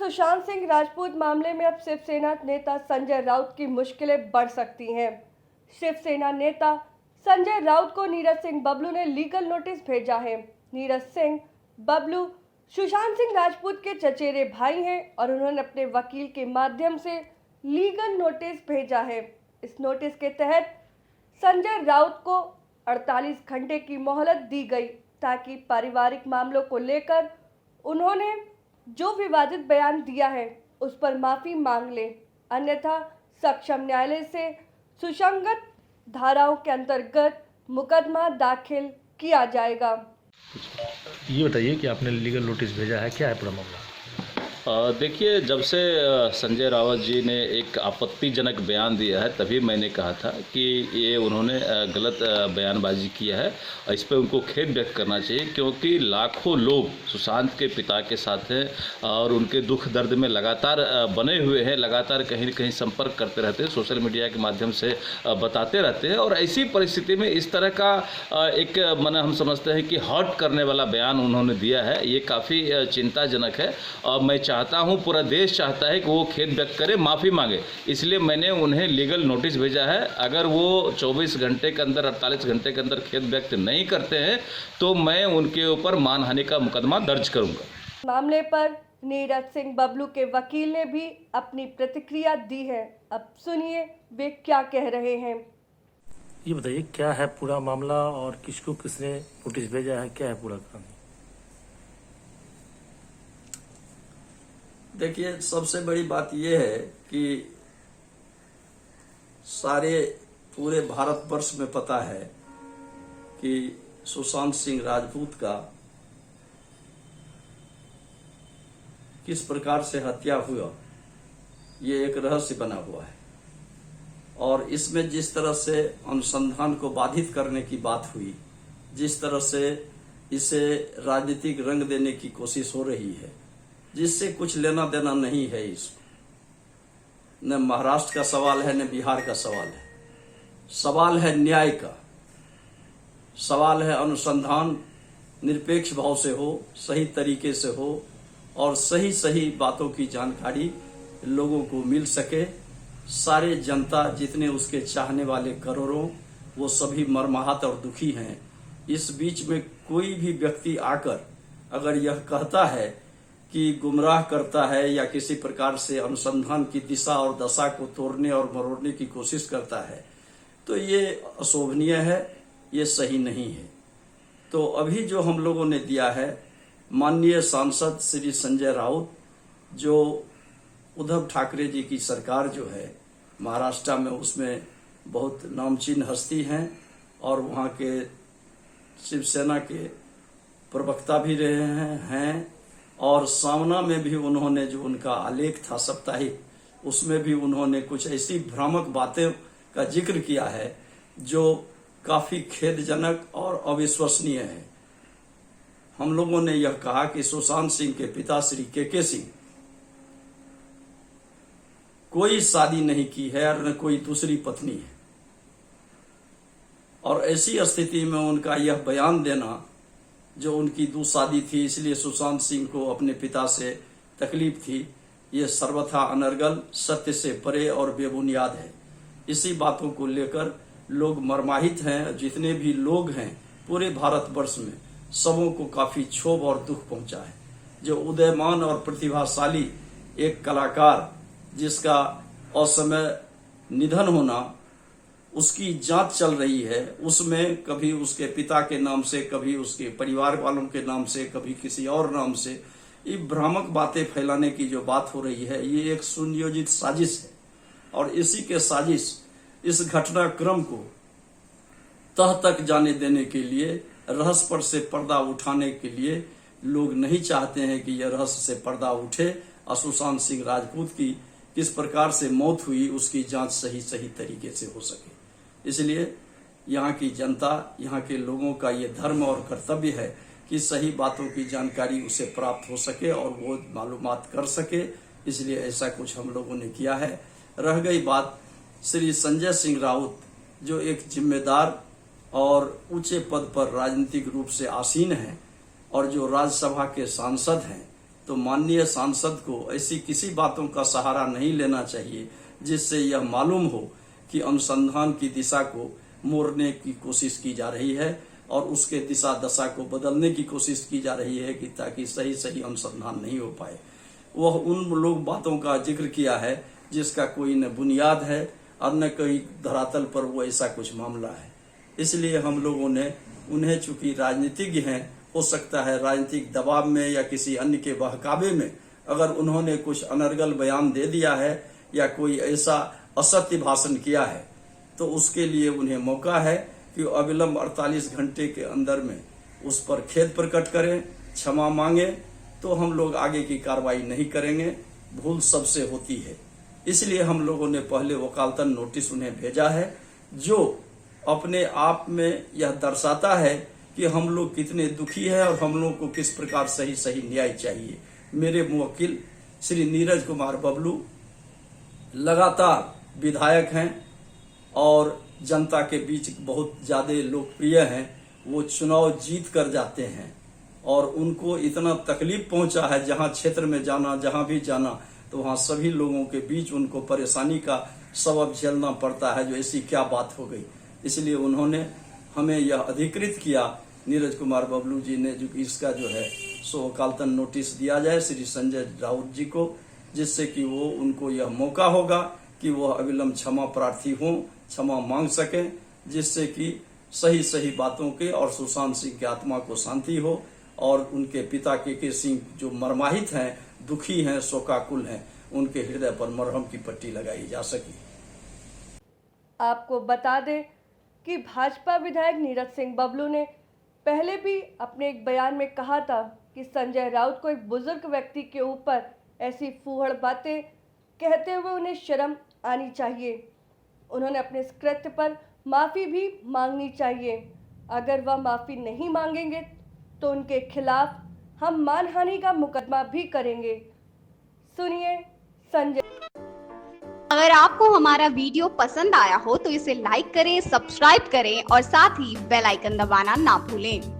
सुशांत सिंह राजपूत मामले में अब शिवसेना नेता संजय राउत की मुश्किलें बढ़ सकती हैं। शिवसेना नेता संजय राउत को नीरज सिंह बबलू ने लीगल नोटिस भेजा है। नीरज सिंह बबलू सुशांत सिंह राजपूत के चचेरे भाई हैं और उन्होंने अपने वकील के माध्यम से लीगल नोटिस भेजा है। इस नोटिस के तहत संजय राउत को 48 घंटे की मोहलत दी गई ताकि पारिवारिक मामलों को लेकर उन्होंने जो विवादित बयान दिया है उस पर माफी मांग ले, अन्यथा सक्षम न्यायालय से सुसंगत धाराओं के अंतर्गत मुकदमा दाखिल किया जाएगा। ये बताइए कि आपने लीगल नोटिस भेजा है, क्या है पूरा मामला? देखिए, जब से संजय राउत जी ने एक आपत्तिजनक बयान दिया है तभी मैंने कहा था कि ये उन्होंने गलत बयानबाजी किया है और इस पर उनको खेद व्यक्त करना चाहिए, क्योंकि लाखों लोग सुशांत के पिता के साथ हैं और उनके दुख दर्द में लगातार बने हुए हैं, लगातार कहीं न कहीं संपर्क करते रहते हैं, सोशल मीडिया के माध्यम से बताते रहते हैं। और ऐसी परिस्थिति में इस तरह का एक माने हम समझते हैं कि हर्ट करने वाला बयान उन्होंने दिया है, ये काफ़ी चिंताजनक है। और मैं चाहता हूं, पूरा देश चाहता है कि वो खेद व्यक्त करे, माफ़ी मांगे, इसलिए मैंने उन्हें लीगल नोटिस भेजा है। अगर वो 24 घंटे के अंदर 48 घंटे के अंदर खेद व्यक्त नहीं करते हैं तो मैं उनके ऊपर मानहानि का मुकदमा दर्ज करूंगा। मामले पर नीरज सिंह बबलू के वकील ने भी अपनी प्रतिक्रिया दी है। अब सुनिए वे क्या कह रहे हैं। ये बताइए क्या है पूरा मामला और किसको किसने नोटिस भेजा है, क्या है पूरा कहानी? देखिए, सबसे बड़ी बात यह है कि सारे पूरे भारतवर्ष में पता है कि सुशांत सिंह राजपूत का किस प्रकार से हत्या हुआ, ये एक रहस्य बना हुआ है। और इसमें जिस तरह से अनुसंधान को बाधित करने की बात हुई, जिस तरह से इसे राजनीतिक रंग देने की कोशिश हो रही है, जिससे कुछ लेना देना नहीं है इसको। न महाराष्ट्र का सवाल है, न बिहार का सवाल है। सवाल है न्याय का, सवाल है अनुसंधान निरपेक्ष भाव से हो, सही तरीके से हो और सही सही बातों की जानकारी लोगों को मिल सके। सारे जनता, जितने उसके चाहने वाले करोड़ों, वो सभी मर्माहत और दुखी हैं। इस बीच में कोई भी व्यक्ति आकर अगर यह कहता है कि गुमराह करता है या किसी प्रकार से अनुसंधान की दिशा और दशा को तोड़ने और मरोड़ने की कोशिश करता है, तो ये अशोभनीय है, ये सही नहीं है। तो अभी जो हम लोगों ने दिया है, माननीय सांसद श्री संजय राउत, जो उद्धव ठाकरे जी की सरकार जो है महाराष्ट्र में, उसमें बहुत नामचीन हस्ती हैं और वहाँ के शिवसेना के प्रवक्ता भी रहे हैं। और सामना में भी उन्होंने जो उनका आलेख था साप्ताहिक, उसमें भी उन्होंने कुछ ऐसी भ्रामक बातें का जिक्र किया है जो काफी खेदजनक और अविश्वसनीय है। हम लोगों ने यह कहा कि सुशांत सिंह के पिता श्री के सिंह कोई शादी नहीं की है और न कोई दूसरी पत्नी है, और ऐसी स्थिति में उनका यह बयान देना, जो उनकी शादी थी इसलिए सुशांत सिंह को अपने पिता से तकलीफ थी, ये सर्वथा अनर्गल, सत्य से परे और बेबुनियाद है। इसी बातों को लेकर लोग मर्माहित हैं। जितने भी लोग हैं पूरे भारतवर्ष में, सबों को काफी क्षोभ और दुख पहुंचा है। जो उदयमान और प्रतिभाशाली एक कलाकार जिसका असमय निधन होना, उसकी जांच चल रही है, उसमें कभी उसके पिता के नाम से, कभी उसके परिवार वालों के नाम से, कभी किसी और नाम से ये भ्रामक बातें फैलाने की जो बात हो रही है, ये एक सुनियोजित साजिश है। और इसी के साजिश, इस घटनाक्रम को तह तक जाने देने के लिए, रहस्य पर से पर्दा उठाने के लिए लोग नहीं चाहते हैं कि यह रहस्य से पर्दा उठे और सुशांत सिंह राजपूत की किस प्रकार से मौत हुई उसकी जांच सही तरीके से हो सके। इसलिए यहाँ की जनता, यहाँ के लोगों का ये धर्म और कर्तव्य है कि सही बातों की जानकारी उसे प्राप्त हो सके और वो मालूमात कर सके। इसलिए ऐसा कुछ हम लोगों ने किया है। रह गई बात श्री संजय सिंह राउत, जो एक जिम्मेदार और ऊंचे पद पर राजनीतिक रूप से आसीन हैं और जो राज्यसभा के सांसद हैं, तो माननीय सांसद को ऐसी किसी बातों का सहारा नहीं लेना चाहिए जिससे यह मालूम हो कि अनुसंधान की दिशा को मोड़ने की कोशिश की जा रही है और उसके दिशा दशा को बदलने की कोशिश की जा रही है कि ताकि सही सही अनुसंधान नहीं हो पाए। वह उन लोग बातों का जिक्र किया है जिसका कोई न बुनियाद है और न कोई धरातल पर वो ऐसा कुछ मामला है। इसलिए हम लोगों ने उन्हें, चूंकि राजनीतिज्ञ हैं, हो सकता है राजनीतिक दबाव में या किसी अन्य के बहकावे में अगर उन्होंने कुछ अनर्गल बयान दे दिया है या कोई ऐसा असत्य भाषण किया है तो उसके लिए उन्हें मौका है कि अविलंब 48 घंटे के अंदर में उस पर खेद प्रकट करें, क्षमा मांगे, तो हम लोग आगे की कार्रवाई नहीं करेंगे। भूल सबसे होती है, इसलिए हम लोगों ने पहले वकालतन नोटिस उन्हें भेजा है, जो अपने आप में यह दर्शाता है कि हम लोग कितने दुखी हैं और हम लोग को किस प्रकार सही सही न्याय चाहिए। मेरे मुवक्किल श्री नीरज कुमार बबलू लगातार विधायक हैं और जनता के बीच बहुत ज्यादा लोकप्रिय हैं। वो चुनाव जीत कर जाते हैं और उनको इतना तकलीफ पहुंचा है, जहां क्षेत्र में जाना, जहां भी जाना, तो वहां सभी लोगों के बीच उनको परेशानी का सबब झेलना पड़ता है। जो ऐसी क्या बात हो गई, इसलिए उन्होंने हमें यह अधिकृत किया, नीरज कुमार बबलू जी ने, जो इसका जो है सो वकालतन नोटिस दिया जाए श्री संजय राउत जी को, जिससे कि वो उनको यह मौका होगा कि वह अविलंब क्षमा प्रार्थी हों, क्षमा मांग सकें, जिससे कि सही सही बातों के और सुशांत सिंह की आत्मा को शांति हो और उनके पिता के सिंह जो मर्माहित हैं, दुखी हैं, शोकाकुल हैं, उनके हृदय पर मरहम की पट्टी लगाई जा सके। आपको बता दें कि भाजपा विधायक नीरज सिंह बबलू ने पहले भी अपने एक बयान में कहा था कि संजय राउत को एक बुजुर्ग व्यक्ति के ऊपर ऐसी फूहड़ बातें कहते हुए उन्हें शर्म आनी चाहिए। उन्होंने अपने इस कृत्य पर माफ़ी भी मांगनी चाहिए। अगर वह माफ़ी नहीं मांगेंगे तो उनके खिलाफ हम मानहानि का मुकदमा भी करेंगे। सुनिए संजय। अगर आपको हमारा वीडियो पसंद आया हो तो इसे लाइक करें, सब्सक्राइब करें और साथ ही बेल आइकन दबाना ना भूलें।